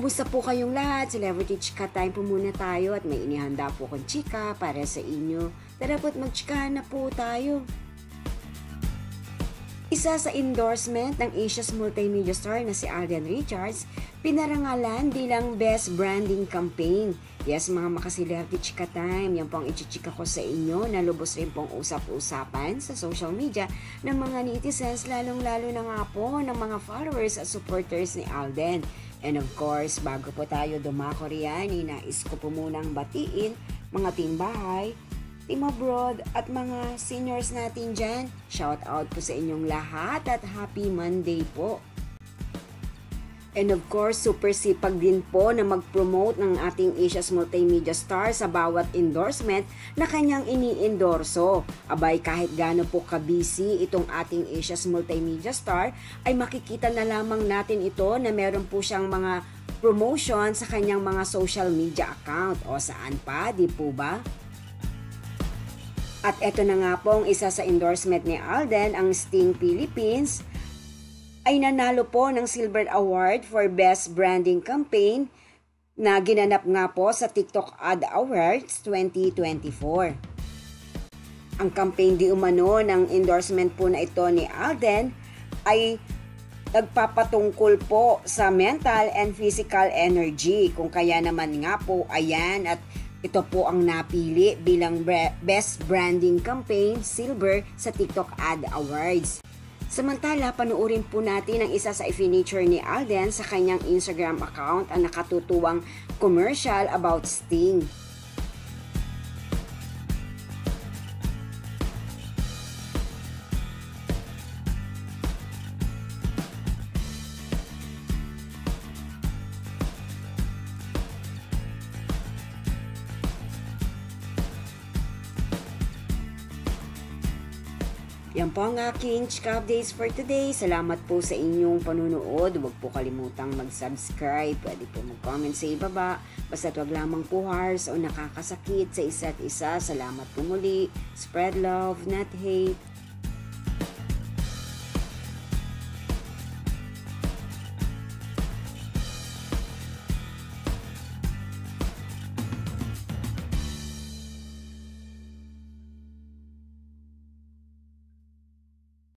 Kumusta po kayong lahat? Celebrity Chika Time po muna tayo at may inihanda po kong chika para sa inyo. Tara po't magchikahan na po tayo. Isa sa endorsement ng Asia's multimedia star na si Alden Richards, pinarangalan bilang Best Branding Campaign. Yes, mga maka-Celebrity Chika Time, yan po ang ichichika ko sa inyo na lubos rin pong usap-usapan sa social media ng mga netizens, lalong-lalo na nga po ng mga followers at supporters ni Alden. And of course, bago po tayo dumako riyan, nais ko po munang batiin mga team bahay, team abroad at mga seniors natin dyan. Shout out po sa inyong lahat at happy Monday po. And of course, super sipag din po na mag-promote ng ating Asia's multimedia star sa bawat endorsement na kanyang ini-endorso. Abay, kahit gaano po ka-busy itong ating Asia's multimedia star, ay makikita na lamang natin ito na meron po siyang mga promotion sa kanyang mga social media account. O saan pa, di po ba? At eto na nga pong isa sa endorsement ni Alden, ang Sting Philippines, ay nanalo po ng Silver Award for Best Branding Campaign na ginanap nga po sa TikTok Ad Awards 2024. Ang campaign di umano ng endorsement po na ito ni Alden ay nagpapatungkol po sa mental and physical energy. Kung kaya naman nga po, ayan, at ito po ang napili bilang Best Branding Campaign Silver sa TikTok Ad Awards. Samantala, panuorin po natin ang isa sa i-feature ni Alden sa kanyang Instagram account ang nakatutuwang commercial about Sting. Yan po ang aking chika updates for today. Salamat po sa inyong panunood. Huwag po kalimutang mag-subscribe. Pwede po mag-comment sa ibaba. Basta't wag lamang po harsh o nakakasakit sa isa't isa. Salamat po muli. Spread love, not hate.